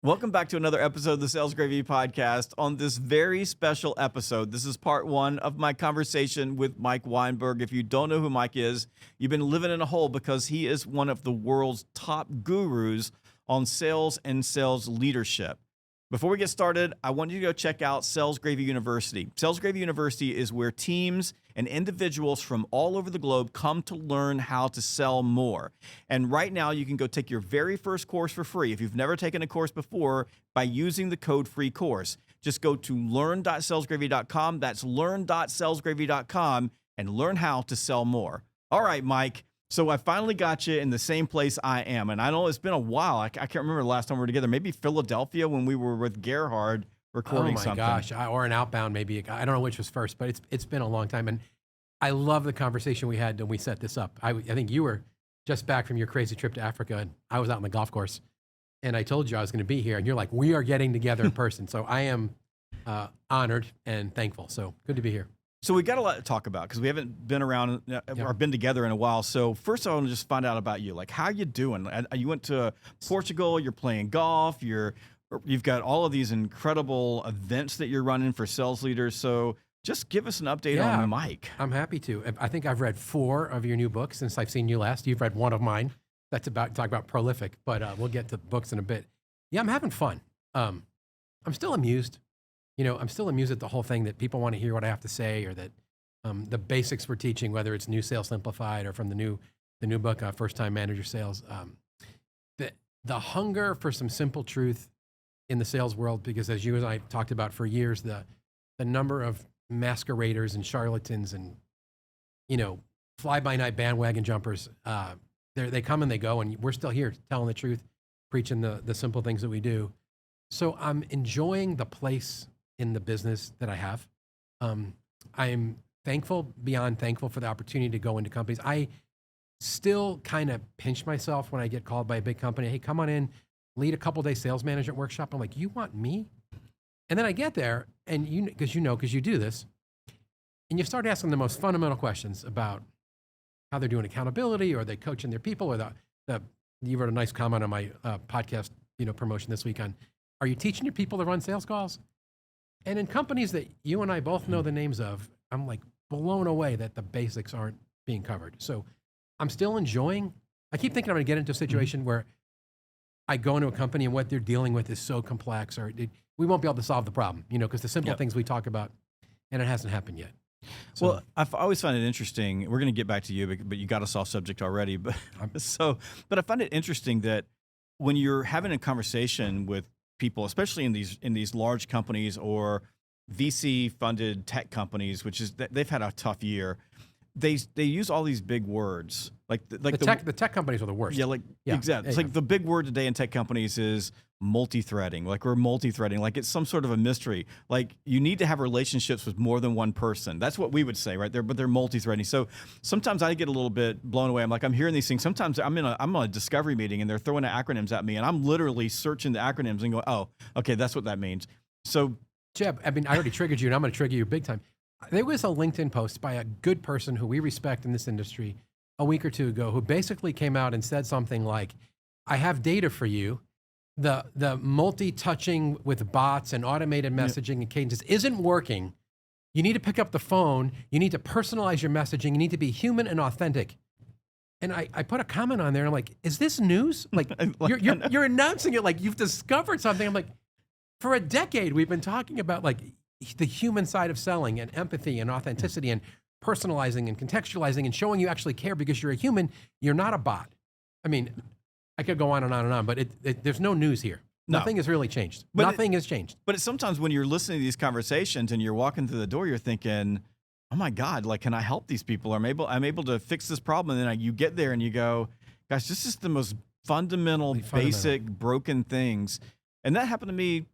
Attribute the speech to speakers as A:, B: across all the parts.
A: Welcome back to another episode of the Sales Gravy Podcast. On this very special episode, this is part one of my conversation with Mike Weinberg. If you don't know who Mike is, you've been living in a hole because he is one of the world's top gurus on sales and sales leadership. Before we get started, I want you to go check out Sales Gravy University. Sales Gravy University is where teams and individuals from all over the globe come to learn how to sell more. And right now, you can go take your very first course for free if you've never taken a course before by using the code FREECOURSE. Just go to learn.salesgravy.com. That's learn.salesgravy.com and learn how to sell more. All right, Mike. So I finally got you in the same place I am. And I know it's been a while. I can't remember the last time we were together. Maybe Philadelphia when we were with Gerhard recording something.
B: Oh my gosh, or an Outbound maybe. I don't know which was first, but it's been a long time. And I love the conversation we had when we set this up. I think you were just back from your crazy trip to Africa, and I was out on the golf course. And I told you I was going to be here, and you're like, we are getting together in person. So I am honored and thankful. So good to be here.
A: So we got a lot to talk about because we haven't been around or been together in a while. So first, I want to just find out about you. Like, how you doing? You went to Portugal. You're playing golf. You've got all of these incredible events that you're running for sales leaders. So just give us an update on Mike.
B: I'm happy to. I think I've read 4 of your new books since I've seen you last. You've read one of mine. That's talk about prolific, but we'll get to books in a bit. Yeah, I'm having fun. I'm still amused. I'm still amused at the whole thing that people want to hear what I have to say, or that the basics we're teaching, whether it's New Sales Simplified or from the new book, First Time Manager Sales. The hunger for some simple truth in the sales world, because as you and I talked about for years, the number of masqueraders and charlatans and fly-by-night bandwagon jumpers, they come and they go, and we're still here telling the truth, preaching the simple things that we do. So I'm enjoying the place in the business that I have. I'm thankful, beyond thankful for the opportunity to go into companies. I still kind of pinch myself when I get called by a big company. Hey, come on in, lead a couple-day sales management workshop. I'm like, you want me? And then I get there, and because you do this, and you start asking the most fundamental questions about how they're doing accountability, or they coaching their people, or you wrote a nice comment on my podcast, promotion this week on, are you teaching your people to run sales calls? And in companies that you and I both know the names of, I'm like blown away that the basics aren't being covered. So I'm still enjoying. I keep thinking I'm going to get into a situation where I go into a company and what they're dealing with is so complex, or we won't be able to solve the problem, because the simple things we talk about, and it hasn't happened yet. So,
A: well, I've always found it interesting. We're going to get back to you, but you got us off subject already. But I find it interesting that when you're having a conversation with people, especially in these large companies or VC-funded tech companies, which is they've had a tough year. They use all these big words like the
B: tech companies are the worst.
A: Yeah, exactly. It's like the big word today in tech companies is multi-threading. Like we're multi-threading. Like it's some sort of a mystery. Like you need to have relationships with more than one person. That's what we would say right there. But they're multi-threading. So sometimes I get a little bit blown away. I'm hearing these things. Sometimes I'm on a discovery meeting and they're throwing acronyms at me, and I'm literally searching the acronyms and going, oh, okay, that's what that means. So
B: Jeb, I already triggered you, and I'm going to trigger you big time. There was a LinkedIn post by a good person who we respect in this industry a week or two ago who basically came out and said something like, I have data for you. The multi-touching with bots and automated messaging and cadences isn't working. You need to pick up the phone. You need to personalize your messaging. You need to be human and authentic. And I put a comment on there, and I'm like, is this news? Like, you're announcing it like you've discovered something. I'm like, for a decade, we've been talking about like the human side of selling and empathy and authenticity and personalizing and contextualizing and showing you actually care because you're a human. You're not a bot. I mean, I could go on and on and on, but there's no news here. No. Nothing has really changed. Nothing has changed.
A: But it's sometimes when you're listening to these conversations and you're walking through the door, you're thinking, oh my God, like, can I help these people? I'm able to fix this problem. And then you get there and you go, gosh, this is the most fundamental, basic, broken things. And that happened to me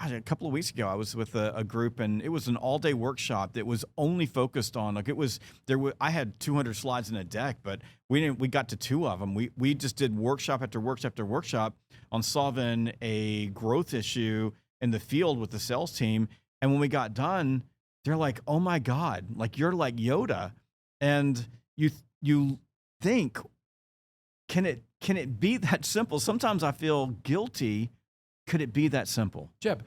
A: a couple of weeks ago. I was with a group, and it was an all-day workshop that was only focused on I had 200 slides in a deck, but we got to 2 of them. We just did workshop after workshop after workshop on solving a growth issue in the field with the sales team. And when we got done, they're like, "Oh my God, like you're like Yoda," and you think, can it be that simple? Sometimes I feel guilty Could it be that simple?
B: Jeb,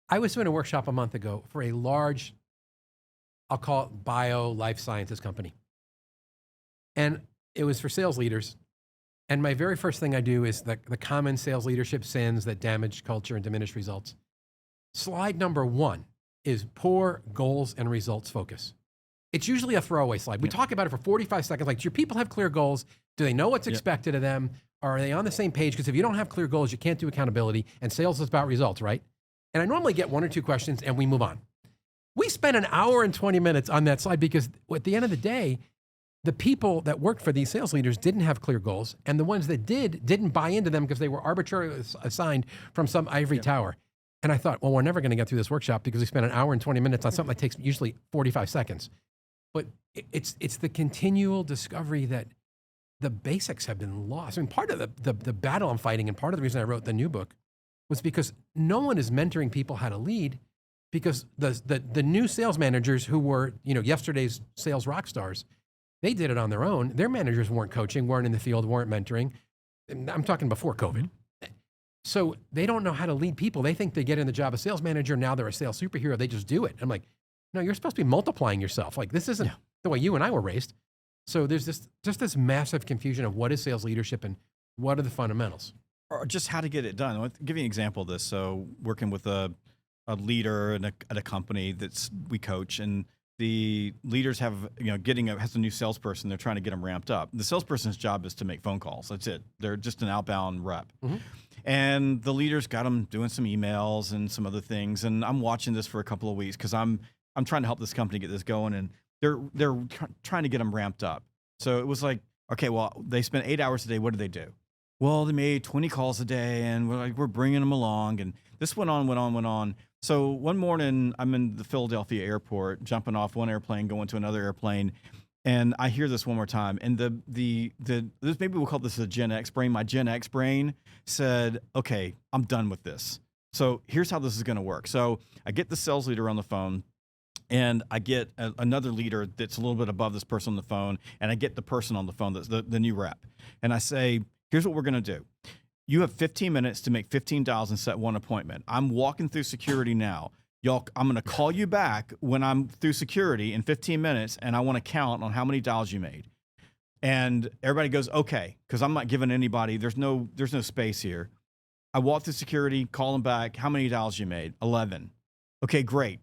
B: I was doing a workshop a month ago for a large, I'll call it bio life sciences company. And it was for sales leaders. And my very first thing I do is the common sales leadership sins that damage culture and diminish results. Slide number 1 is poor goals and results focus. It's usually a throwaway slide. We talk about it for 45 seconds. Like, do your people have clear goals? Do they know what's expected of them? Are they on the same page? Because if you don't have clear goals, you can't do accountability. And sales is about results, right? And I normally get 1 or 2 questions and we move on. We spent an hour and 20 minutes on that slide because at the end of the day, the people that worked for these sales leaders didn't have clear goals. And the ones that didn't buy into them because they were arbitrarily assigned from some ivory tower. And I thought, well, we're never going to get through this workshop because we spent an hour and 20 minutes on something that takes usually 45 seconds. But it's the continual discovery that the basics have been lost. I mean, part of the battle I'm fighting and part of the reason I wrote the new book was because no one is mentoring people how to lead, because the new sales managers who were, yesterday's sales rock stars, they did it on their own. Their managers weren't coaching, weren't in the field, weren't mentoring. And I'm talking before COVID. So they don't know how to lead people. They think they get in the job of sales manager. Now they're a sales superhero. They just do it. I'm like, no, you're supposed to be multiplying yourself. Like, this isn't the way you and I were raised. So there's this massive confusion of what is sales leadership and what are the fundamentals.
A: Or just how to get it done. I'll give you an example of this. So working with a leader at a company we coach, and the leaders have, has a new salesperson. They're trying to get them ramped up. The salesperson's job is to make phone calls. That's it. They're just an outbound rep. Mm-hmm. And the leaders got them doing some emails and some other things. And I'm watching this for a couple of weeks because I'm trying to help this company get this going, and they're trying to get them ramped up. So it was like, okay, well, they spent 8 hours a day. What do they do? Well, they made 20 calls a day, and we're bringing them along. And this went on. So one morning, I'm in the Philadelphia airport, jumping off one airplane, going to another airplane, and I hear this one more time. And this, maybe we'll call this a Gen X brain. My Gen X brain said, okay, I'm done with this. So here's how this is going to work. So I get the sales leader on the phone, and I get another leader that's a little bit above this person on the phone, and I get the person on the phone, that's the new rep. And I say, here's what we're going to do. You have 15 minutes to make 15 dials and set one appointment. I'm walking through security now. Y'all, I'm going to call you back when I'm through security in 15 minutes, and I want to count on how many dials you made. And everybody goes, okay, because I'm not giving anybody, there's no space here. I walk through security, call them back. How many dials you made? 11. Okay, great.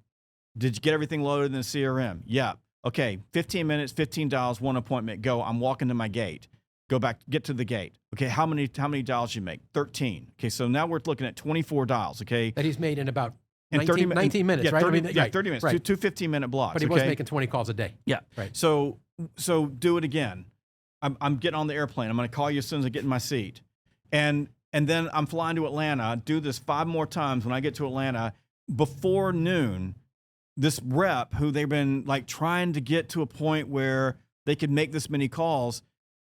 A: Did you get everything loaded in the CRM? Yeah. Okay, 15 minutes, 15 dials, one appointment. Go. I'm walking to my gate. Go back, get to the gate. Okay, how many dials you make? 13. Okay, so now we're looking at 24 dials, okay?
B: That he's made in about 19 minutes, right?
A: 30 minutes, right. Two 15-minute blocks.
B: But he was making 20 calls a day.
A: Yeah.
B: Right.
A: So do it again. I'm getting on the airplane. I'm going to call you as soon as I get in my seat. And then I'm flying to Atlanta. Do this 5 more times when I get to Atlanta. Before noon, this rep who they've been like trying to get to a point where they could make this many calls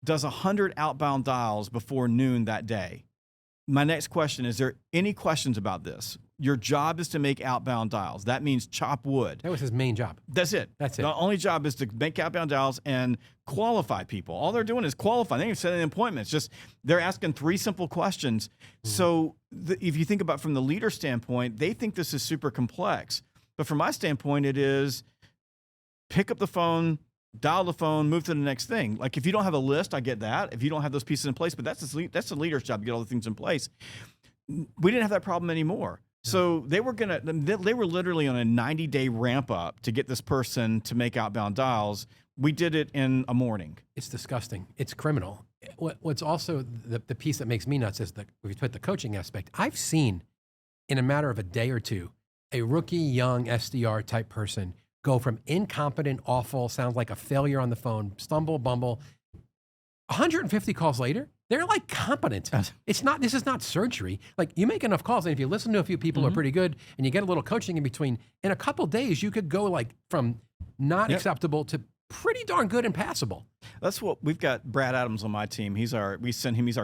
A: does 100 outbound dials before noon that day. My next question, is there any questions about this? Your job is to make outbound dials. That means chop wood.
B: That was his main job.
A: That's it. The only job is to make outbound dials and qualify people. All they're doing is qualifying. They ain't setting appointments. Just they're asking 3 simple questions. Mm-hmm. So if you think about from the leader standpoint, they think this is super complex. But from my standpoint, it is pick up the phone, dial the phone, move to the next thing. Like if you don't have a list, I get that. If you don't have those pieces in place, but that's the leader's job to get all the things in place. We didn't have that problem anymore. So they were literally on a 90-day ramp up to get this person to make outbound dials. We did it in a morning.
B: It's disgusting. It's criminal. What's also the piece that makes me nuts is if you put the coaching aspect. I've seen in a matter of a day or two, a rookie young SDR type person go from incompetent, awful, sounds like a failure on the phone, stumble, bumble. 150 calls later, they're like competent. This is not surgery. Like you make enough calls, and if you listen to a few people who are pretty good, and you get a little coaching in between, in a couple days, you could go like from not acceptable to pretty darn good and passable.
A: That's what we've got. Brad Adams on my team. He's our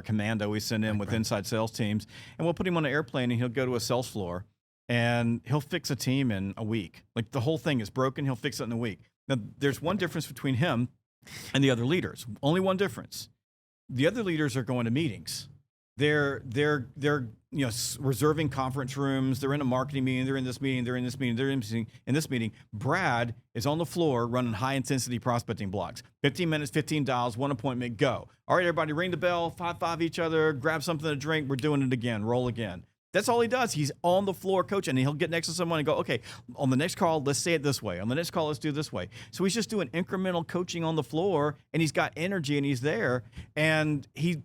A: commando. We send him with inside sales teams, and we'll put him on an airplane, and he'll go to a sales floor, and he'll fix a team in a week. Like the whole thing is broken, he'll fix it in a week. Now, there's one difference between him and the other leaders. Only one difference. The other leaders are going to meetings. they're reserving conference rooms. They're in a marketing meeting. They're in this meeting. They're in this meeting. They're in this meeting. Brad is on the floor running high intensity prospecting blocks. 15 minutes, 15 dials, one appointment, go. All right, everybody, ring the bell, 5 each other, grab something to drink. We're doing it again. Roll again. That's all he does. He's on the floor coaching, and he'll get next to someone and go, okay, on the next call, let's say it this way. On the next call, let's do it this way. So he's just doing incremental coaching on the floor, and he's got energy, and he's there, and he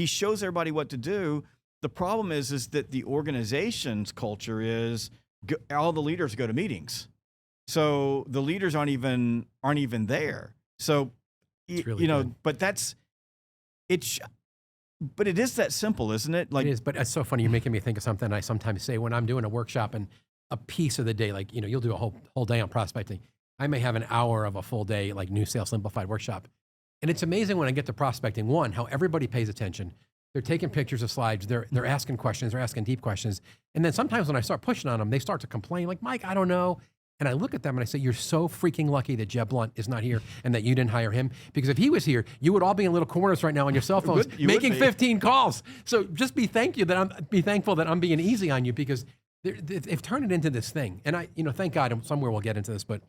A: shows everybody what to do. The problem is that the organization's culture is all the leaders go to meetings, so the leaders aren't even there. So
B: It's really good.
A: But it is that simple, isn't it? Like
B: It is, but it's so funny. You're making me think of something I sometimes say when I'm doing a workshop and a piece of the day, like, you'll do a whole day on prospecting. I may have an hour of a full day, like New Sales Simplified workshop. And it's amazing when I get to prospecting, one, how everybody pays attention. They're taking pictures of slides. They're asking questions. They're asking deep questions. And then sometimes when I start pushing on them, they start to complain like, Mike, I don't know. And I look at them and I say, you're so freaking lucky that Jeb Blount is not here and that you didn't hire him. Because if he was here, you would all be in little corners right now on your cell phones making 15 calls. So just be thankful that I'm being easy on you, because they've turned it into this thing. And thank God, somewhere we'll get into this, but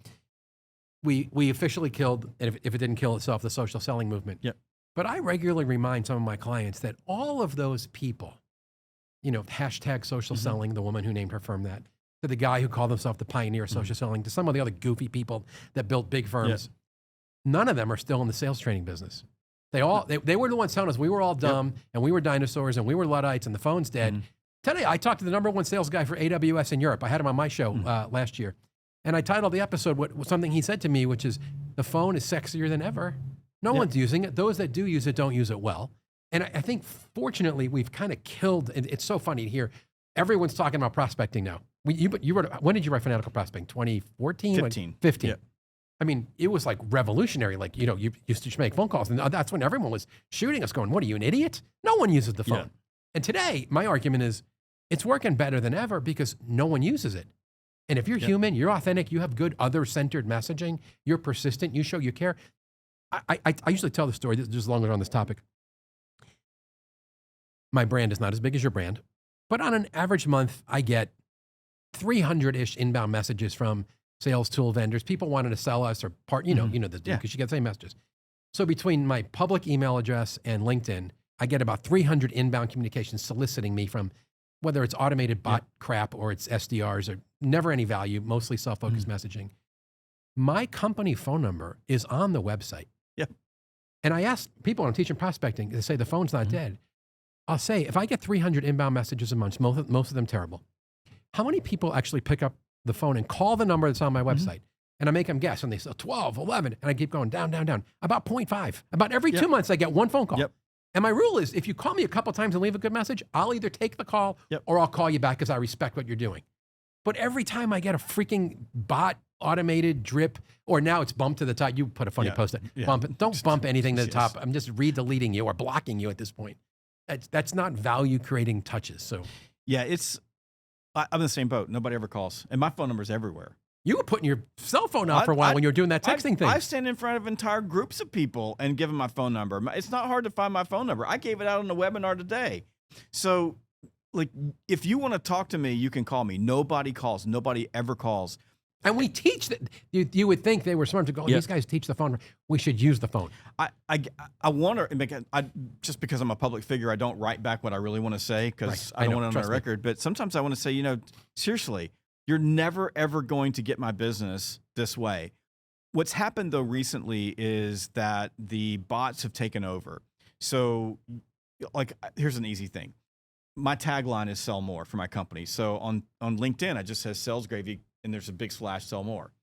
B: we officially killed, and if it didn't kill itself, the social selling movement.
A: Yep.
B: But I regularly remind some of my clients that all of those people, hashtag social selling, the woman who named her firm that, to the guy who called himself the pioneer of social selling, to some of the other goofy people that built big firms, none of them are still in the sales training business. They were the ones telling us we were all dumb and we were dinosaurs and we were Luddites and the phone's dead. Today, I talked to the #1 sales guy for AWS in Europe. I had him on my show last year. And I titled the episode with something he said to me, which is, the phone is sexier than ever. No one's using it. Those that do use it don't use it well. And I think, fortunately, we've kind of killed, it's so funny to hear, everyone's talking about prospecting now. You wrote, when did you write Fanatical Prospecting? 2014?
A: 15.
B: 15.
A: Yep.
B: I mean, it was like revolutionary. Like, you used to make phone calls, and that's when everyone was shooting us going, what are you, an idiot? No one uses the phone.
A: Yeah.
B: And today, my argument is, it's working better than ever because no one uses it. And if you're human, you're authentic, you have good other-centered messaging, you're persistent, you show you care. I usually tell the story, just longer on this topic. My brand is not as big as your brand, but on an average month, I get 300-ish inbound messages from sales tool vendors, people wanting to sell us or because you get the same messages. So between my public email address and LinkedIn, I get about 300 inbound communications soliciting me from whether it's automated bot crap or it's SDRs or never any value, mostly self-focused messaging. My company phone number is on the website.
A: Yeah.
B: And I ask people when I'm teaching prospecting, they say the phone's not dead. I'll say, if I get 300 inbound messages a month, most of them terrible, how many people actually pick up the phone and call the number that's on my website? And I make them guess, and they say 12, 11, and I keep going down, down, down. About 0.5. About every 2 months, I get one phone call.
A: Yep.
B: And my rule is, if you call me a couple times and leave a good message, I'll either take the call or I'll call you back because I respect what you're doing. But every time I get a freaking bot, automated drip, or now it's bumped to the top. You put a funny post. Bump it. Don't bump anything to the top. I'm just redeleting you or blocking you at this point. That's not value creating touches. So
A: yeah, I'm in the same boat. Nobody ever calls, and my phone number's everywhere.
B: You were putting your cell phone out for a while when you were doing that texting thing.
A: I stand in front of entire groups of people and give them my phone number. It's not hard to find my phone number. I gave it out on the webinar today. So, like, if you want to talk to me, you can call me. Nobody calls. Nobody ever calls.
B: And we teach that. You would think they were smart to go, these guys teach the phone. We should use the phone.
A: I want to, just because I'm a public figure, I don't write back what I really want to say because I don't want it on my record. But sometimes I want to say, seriously, you're never, ever going to get my business this way. What's happened, though, recently is that the bots have taken over. So, like, here's an easy thing. My tagline is sell more for my company. So on LinkedIn, it just says sales gravy, and there's a big slash sell more.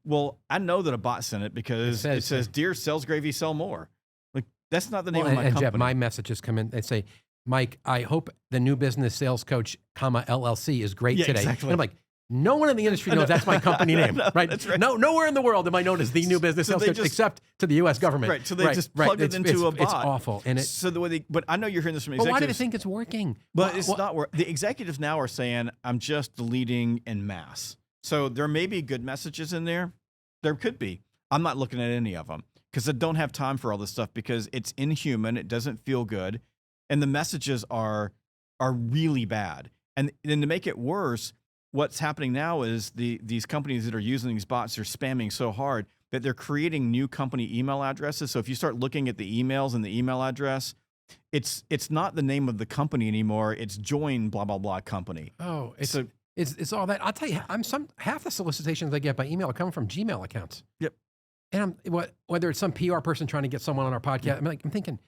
A: Well, I know that a bot sent it because it says, Dear Sales Gravy, sell more. Like, that's not the name of my company.
B: Jeb, my messages come in, they say, Mike, I hope the new business sales coach, LLC is great today.
A: Exactly.
B: And I'm like, no one in the industry knows that's my company name, right?
A: That's right.
B: No, nowhere in the world am I known as the new business sales coach, except to the U.S. government.
A: Right. So they just plug it into a bot.
B: It's awful. And
A: but I know you're hearing this from executives.
B: But why do they think it's working?
A: But it's not working. The executives now are saying, I'm just deleting en masse. So there may be good messages in there. There could be. I'm not looking at any of them because I don't have time for all this stuff because it's inhuman. It doesn't feel good. and the messages are really bad. And to make it worse, what's happening now is these companies that are using these bots are spamming so hard that they're creating new company email addresses. So if you start looking at the emails and the email address, it's not the name of the company anymore. It's join blah blah blah company.
B: Oh, it's all that. I'll tell you, half the solicitations I get by email are coming from Gmail accounts.
A: Yep.
B: And whether it's some PR person trying to get someone on our podcast, I'm thinking,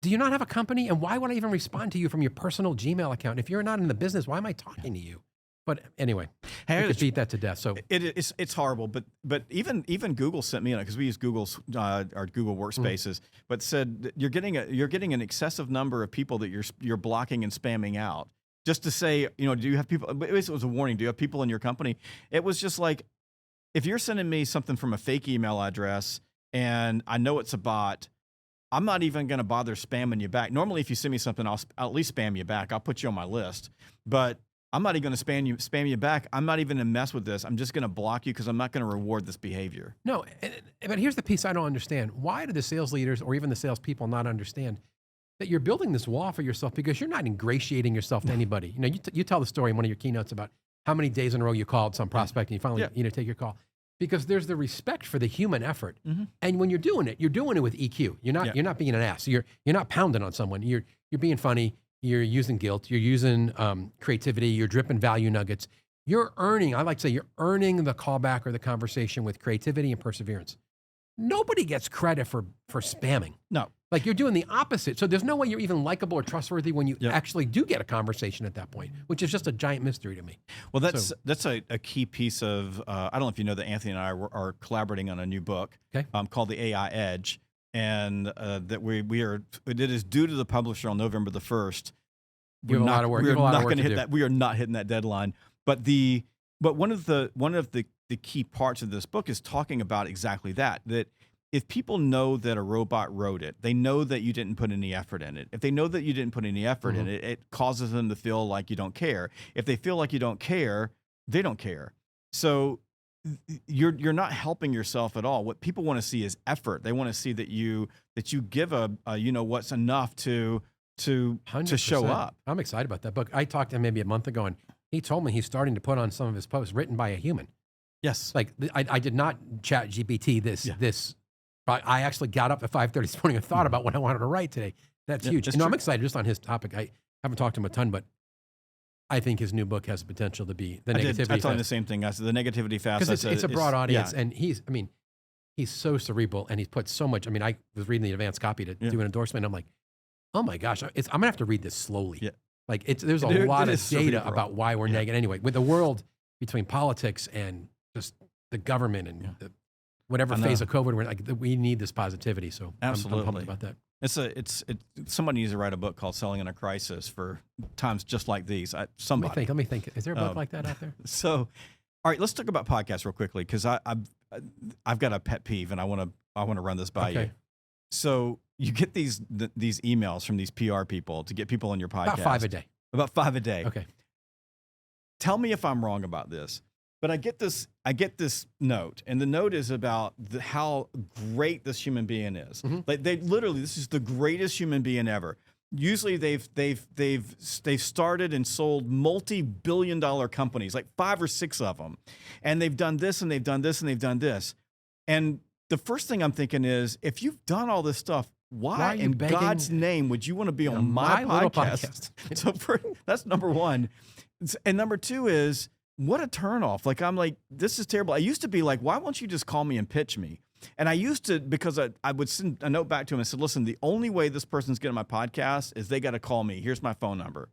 B: do you not have a company? And why would I even respond to you from your personal Gmail account? If you're not in the business, why am I talking to you? But anyway, we could beat that to death. So
A: it's horrible. But even Google sent me, because we use Google's our Google Workspaces, but said that you're getting an excessive number of people that you're blocking and spamming out. Just to say, do you have people? It was a warning. Do you have people in your company? It was just like, if you're sending me something from a fake email address and I know it's a bot, I'm not even going to bother spamming you back. Normally, if you send me something, I'll at least spam you back. I'll put you on my list. But I'm not even going to spam you back. I'm not even going to mess with this. I'm just going to block you because I'm not going to reward this behavior.
B: No, but here's the piece I don't understand. Why do the sales leaders or even the salespeople not understand that you're building this wall for yourself because you're not ingratiating yourself to anybody? You tell the story in one of your keynotes about how many days in a row you called some prospect and you finally take your call. Because there's the respect for the human effort, and when you're doing it with EQ. You're not being an ass. You're not pounding on someone. You're being funny. You're using guilt. You're using creativity. You're dripping value nuggets. You're earning. I like to say you're earning the callback or the conversation with creativity and perseverance. Nobody gets credit for spamming.
A: No.
B: Like you're doing the opposite. So there's no way you're even likable or trustworthy when you actually do get a conversation at that point, which is just a giant mystery to me.
A: Well, that's a key piece of, I don't know if you know that Anthony and I are collaborating on a new book called The AI Edge. And that it is due to the publisher on November the 1st.
B: We have a lot of work. We
A: are not hitting that deadline. But one of the key parts of this book is talking about exactly that if people know that a robot wrote it, they know that you didn't put any effort in it. If they know that you didn't put any effort in it, it causes them to feel like you don't care. If they feel like you don't care, they don't care. So you're not helping yourself at all. What people want to see is effort. They want to see that you give a what's enough to show up.
B: I'm excited about that book. I talked to him maybe a month ago, and he told me he's starting to put on some of his posts written by a human.
A: Yes.
B: Like I did not chat GPT this. I actually got up at 5:30 this morning and thought about what I wanted to write today. That's huge. I'm excited just on his topic. I haven't talked to him a ton, but I think his new book has the potential to be the negativity.
A: I told him the same thing. I said the negativity fast.
B: Because it's a broad audience, and he's so cerebral, and he's put so much. I was reading the advanced copy to do an endorsement. And I'm like, oh my gosh, I'm gonna have to read this slowly.
A: Yeah.
B: Like there's a lot of data about why we're negative. Anyway, with the world between politics and just the government and whatever phase of COVID we're like, we need this positivity. So
A: absolutely,
B: I'm pumped about that.
A: Somebody needs to write a book called "Selling in a Crisis" for times just like these. Somebody.
B: Let me think. Is there a book like that out there?
A: So, all right, let's talk about podcasts real quickly because I've got a pet peeve and I want to run this by you. So you get these emails from these PR people to get people on your podcast.
B: About 5 a day.
A: About 5 a day.
B: Okay.
A: Tell me if I'm wrong about this. But I get this note, and the note is about how great this human being is. Like this is the greatest human being ever. Usually they've started and sold multi-billion-dollar companies, like 5 or 6 of them, and they've done this and they've done this and they've done this. And the first thing I'm thinking is, if you've done all this stuff, why in God's name would you want to be on my podcast? So that's number one, and number two is, what a turnoff. Like, I'm like, this is terrible. I used to be like, why won't you just call me and pitch me? And I used to, because I would send a note back to him and said, listen, the only way this person's getting my podcast is they got to call me. Here's my phone number.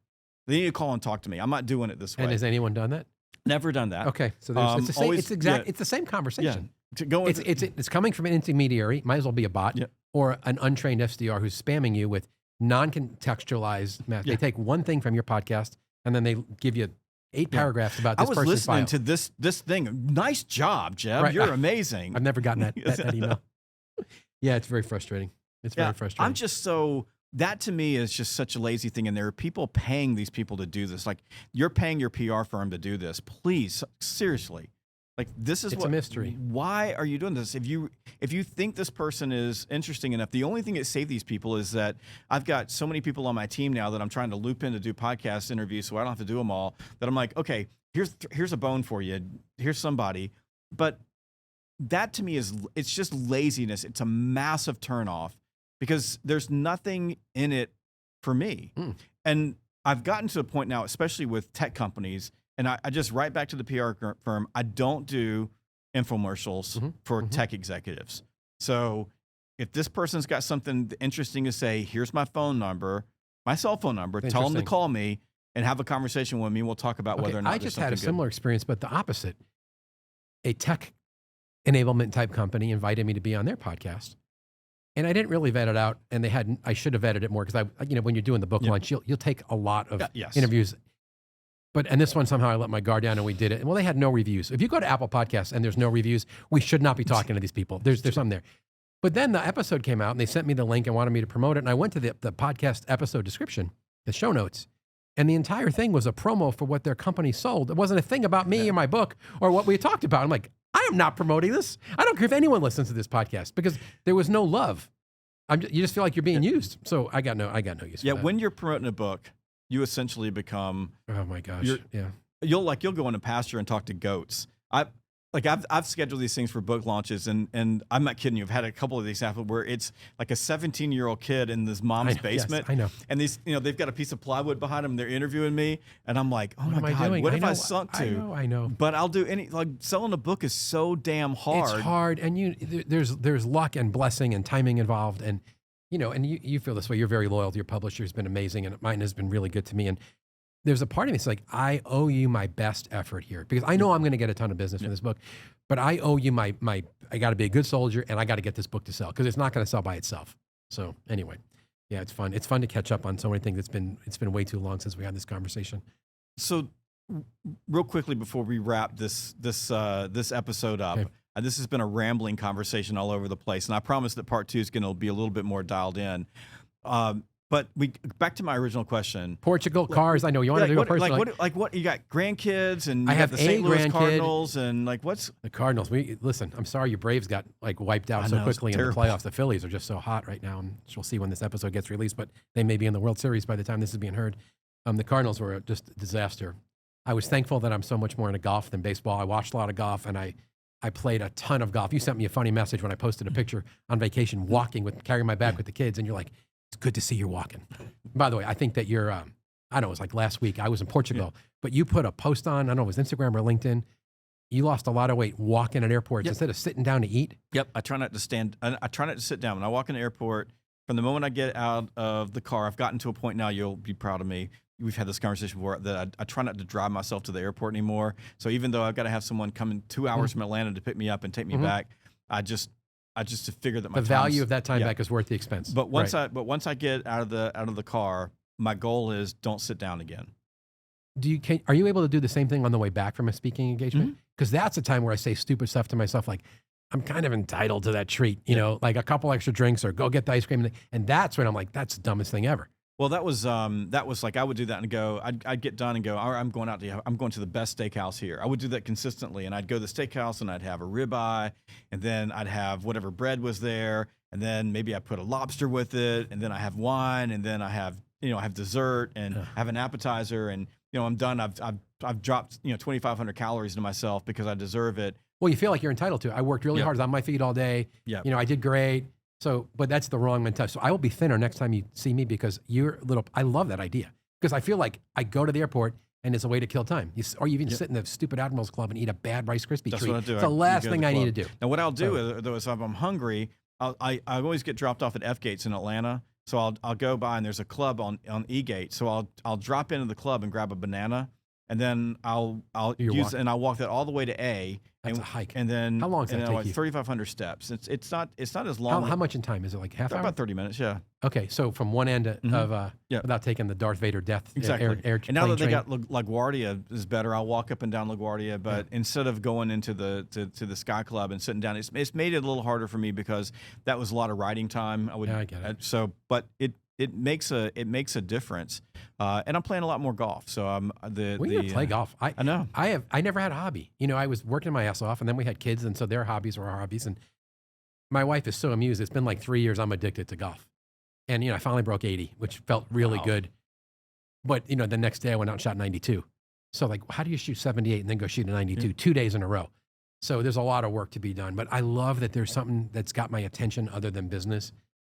A: They need to call and talk to me. I'm not doing it this way.
B: And has anyone done that?
A: Never done that.
B: Okay. So it's the same, it's the same conversation.
A: Yeah.
B: It's coming from an intermediary, might as well be a bot, or an untrained SDR who's spamming you with non-contextualized math. They take one thing from your podcast and then they give you 8 paragraphs about this person's file. I was listening
A: to this thing. Nice job, Jeb.
B: Right.
A: You're amazing.
B: I've never gotten that email. Yeah, it's very frustrating. It's very frustrating.
A: I'm just that to me is just such a lazy thing. And there are people paying these people to do this. Like, you're paying your PR firm to do this. Please, seriously, Like, this is
B: It's a mystery.
A: Why are you doing this? If you think this person is interesting enough, the only thing that saved these people is that I've got so many people on my team now that I'm trying to loop in to do podcast interviews, so I don't have to do them all. That I'm like, okay, here's a bone for you. Here's somebody, but that to me it's just laziness. It's a massive turnoff because there's nothing in it for me. And I've gotten to a point now, especially with tech companies. And I just write back to the PR firm, I don't do infomercials for tech executives. So if this person's got something interesting to say, here's my phone number, my cell phone number, tell them to call me and have a conversation with me. We'll talk about whether or not
B: I just had a similar experience, but the opposite. A tech enablement type company invited me to be on their podcast. And I didn't really vet it out, and I should have vetted it more because when you're doing the book launch, you'll take a lot of interviews. And this one, somehow I let my guard down and we did it. Well, they had no reviews. If you go to Apple Podcasts and there's no reviews, we should not be talking to these people. There's something there. But then the episode came out and they sent me the link and wanted me to promote it. And I went to the podcast episode description, the show notes, and the entire thing was a promo for what their company sold. It wasn't a thing about me or my book or what we talked about. I'm like, I am not promoting this. I don't care if anyone listens to this podcast because there was no love. You just feel like you're being used. So I got no use for that.
A: When you're promoting a book, you essentially become,
B: oh my gosh,
A: you'll go in a pasture and talk to goats. I've scheduled these things for book launches, and I'm not kidding you. I've had a couple of these happen where it's like a 17-year-old kid in this mom's basement.
B: Yes, I know.
A: And these, they've got a piece of plywood behind them. They're interviewing me, and I'm like, oh my God, what have I sunk to?
B: I know.
A: But I'll do selling a book is so damn hard.
B: It's hard, and there's luck and blessing and timing involved, and you feel this way. You're very loyal to your publisher. It's been amazing, and mine has been really good to me. And there's a part of me that's like, I owe you my best effort here because I know I'm going to get a ton of business from this book, but I owe you I got to be a good soldier and I got to get this book to sell because it's not going to sell by itself. So anyway, yeah, it's fun. It's fun to catch up on so many things. It's been way too long since we had this conversation.
A: So real quickly before we wrap this episode up, okay. This has been a rambling conversation all over the place, and I promise that part 2 is going to be a little bit more dialed in. But back to my original question.
B: Portugal, cars. I know you want to do a personal.
A: What you got grandkids and
B: I have
A: the St. Louis
B: grandkid.
A: Cardinals and what's
B: the Cardinals? Listen. I'm sorry your Braves got wiped out so quickly in the playoffs. The Phillies are just so hot right now, and we'll see when this episode gets released. But they may be in the World Series by the time this is being heard. The Cardinals were just a disaster. I was thankful that I'm so much more into golf than baseball. I watched a lot of golf and I played a ton of golf. You sent me a funny message when I posted a picture on vacation carrying my bag with the kids, and you're like, it's good to see you're walking. By the way, I think that you're, I don't know, it was like last week, I was in Portugal, but you put a post on, I don't know, it was Instagram or LinkedIn. You lost a lot of weight walking at airports instead of sitting down to eat.
A: Yep, I try not to stand, I try not to sit down. When I walk in the airport, from the moment I get out of the car, I've gotten to a point now, you'll be proud of me. We've had this conversation before that I try not to drive myself to the airport anymore. So even though I've got to have someone come in 2 hours from Atlanta to pick me up and take me back, I just figure that
B: the value of that time back is worth the expense.
A: But once I get out of the car, my goal is don't sit down again.
B: Are you able to do the same thing on the way back from a speaking engagement? Because that's a time where I say stupid stuff to myself like, I'm kind of entitled to that treat, like a couple extra drinks or go get the ice cream. And that's when I'm like, that's the dumbest thing ever.
A: Well, that was like I would do that and go. I'd get done and go. All right, I'm going to the best steakhouse here. I would do that consistently, and I'd go to the steakhouse and I'd have a ribeye, and then I'd have whatever bread was there, and then maybe I put a lobster with it, and then I have wine, and then I have dessert and have an appetizer, and I'm done. I've dropped 2,500 calories into myself because I deserve it.
B: Well, you feel like you're entitled to it. I worked really hard on my feet all day.
A: Yeah.
B: I did great. So, but that's the wrong mentality. So I will be thinner next time you see me because I love that idea. Because I feel like I go to the airport and it's a way to kill time. Or you even sit in the stupid Admirals Club and eat a bad Rice Krispie treat.
A: That's what I do.
B: It's the last thing I need to do.
A: Now, what I'll do though is if I'm hungry, I always get dropped off at F Gates in Atlanta. So I'll go by and there's a club on E Gate. So I'll drop into the club and grab a banana. And then I'll walk that all the way to A.
B: That's a hike.
A: And then
B: how long does that take you?
A: 3,500 steps. It's not as long.
B: How much in time is it? Like half hour?
A: About 30 minutes. Yeah.
B: Okay, so from one end of without taking the Darth Vader death
A: exactly.
B: air
A: and now that they
B: train.
A: got LaGuardia is better. I'll walk up and down LaGuardia, but instead of going into the Sky Club and sitting down, it's made it a little harder for me because that was a lot of riding time.
B: I get it.
A: So, but it makes a difference. And I'm playing a lot more golf. So I'm
B: We need to play golf.
A: I know.
B: I never had a hobby. You know, I was working my ass off, and then we had kids, and so their hobbies were our hobbies. And my wife is so amused. It's been like 3 years I'm addicted to golf. And, I finally broke 80, which felt really good. But, the next day I went out and shot 92. So, like, how do you shoot 78 and then go shoot a 92 2 days in a row? So there's a lot of work to be done. But I love that there's something that's got my attention other than business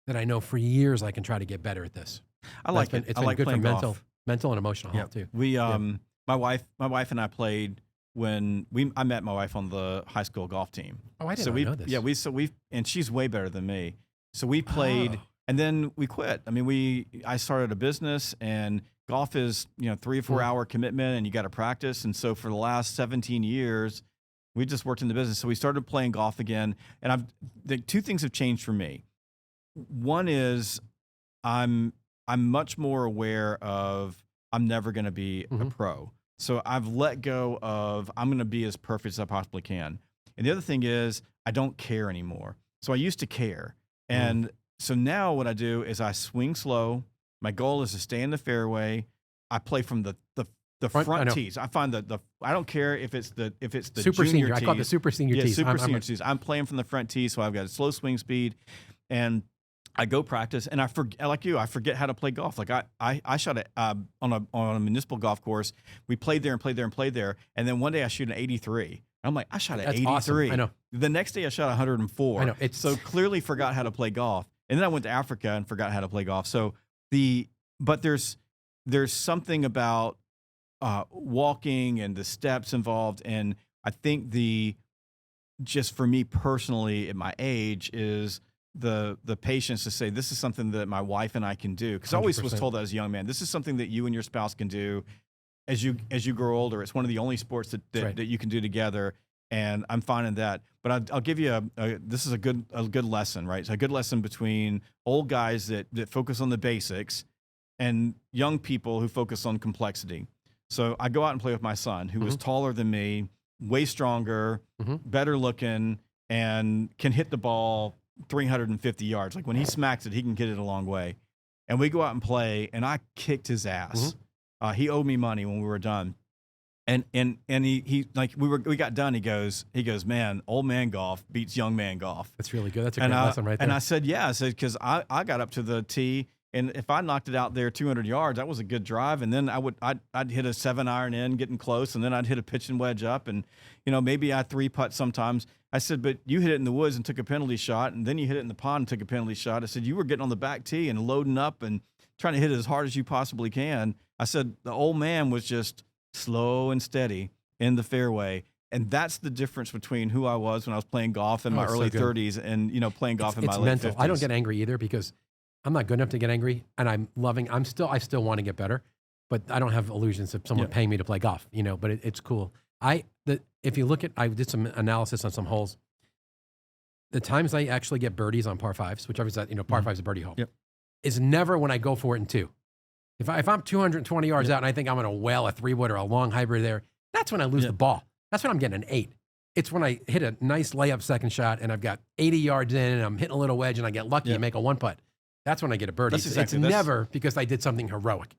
B: that I know for years I can try to get better at this.
A: I like it.
B: It's
A: I
B: been
A: like
B: good for
A: playing
B: mental
A: golf.
B: and emotional health, too.
A: We my wife and I played when I met my wife on the high school golf team.
B: Oh, I didn't know this.
A: Yeah, and she's way better than me. So we played and then we quit. I mean, I started a business, and golf is, 3 or 4 hour commitment, and you got to practice. And so for the last 17 years, we just worked in the business. So we started playing golf again. And the two things have changed for me. One is I'm much more aware of I'm never going to be a pro. So I've let go of I'm going to be as perfect as I possibly can. And the other thing is I don't care anymore. So I used to care. And so now what I do is I swing slow. My goal is to stay in the fairway. I play from the front tees. I find I don't care if it's the
B: super
A: junior
B: senior.
A: tees.
B: I call it the super senior tees.
A: Super senior tees. I'm playing from the front tee, so I've got a slow swing speed, and I go practice. And I forget how to play golf. Like I shot it on a municipal golf course. We played there, and then one day I shoot an 83. I'm like, I shot an 83.
B: Awesome. I know.
A: The next day I shot 104.
B: I know.
A: So clearly forgot how to play golf. And then I went to Africa and forgot how to play golf. So but there's something about walking and the steps involved. And I think just for me personally at my age is the patience to say, this is something that my wife and I can do. Because I always was told as a young man, this is something that you and your spouse can do as you grow older. It's one of the only sports that you can do together. And I'm finding that. But I'll give you this is a good lesson, right? It's a good lesson between old guys that focus on the basics and young people who focus on complexity. So I go out and play with my son, who is taller than me, way stronger, better looking, and can hit the ball 350 yards. Like when he smacks it, he can get it a long way. And we go out and play, and I kicked his ass. He owed me money when we were done. And he like we got done. He goes, man, old man golf beats young man golf.
B: That's really good. That's a great lesson right there.
A: And I said, yeah. I said, because I got up to the tee, and if I knocked it out there 200 yards, that was a good drive. And then I'd hit a 7-iron in, getting close, and then I'd hit a pitching wedge up, and maybe I 3-putt sometimes. I said, but you hit it in the woods and took a penalty shot, and then you hit it in the pond and took a penalty shot. I said, you were getting on the back tee and loading up and trying to hit it as hard as you possibly can. I said, the old man was just slow and steady in the fairway. And that's the difference between who I was when I was playing golf in my early 30s and, playing golf in my late 50s.
B: I don't get angry either because I'm not good enough to get angry, and I still want to get better, but I don't have illusions of someone paying me to play golf, but it's cool. If you look at, I did some analysis on some holes. The times I actually get birdies on par fives, which obviously, par five's a birdie hole, is never when I go for it in two. If I'm 220 yards out and I think I'm going to whale a 3-wood or a long hybrid there, that's when I lose the ball. That's when I'm getting an 8. It's when I hit a nice layup second shot and I've got 80 yards in and I'm hitting a little wedge and I get lucky and make a 1-putt. That's when I get a birdie. It's never because I did something heroic.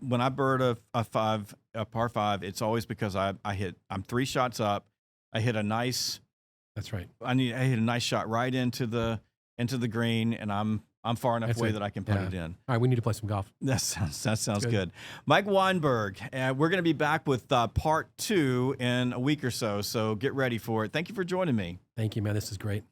A: When I bird a par 5, it's always because I'm 3 shots up. I hit a nice.
B: That's right.
A: I hit a nice shot right into the green, and I'm far enough away that I can put it in.
B: All right, we need to play some golf.
A: That sounds good. Mike Weinberg, we're going to be back with part 2 in a week or so. So get ready for it. Thank you for joining me.
B: Thank you, man. This is great.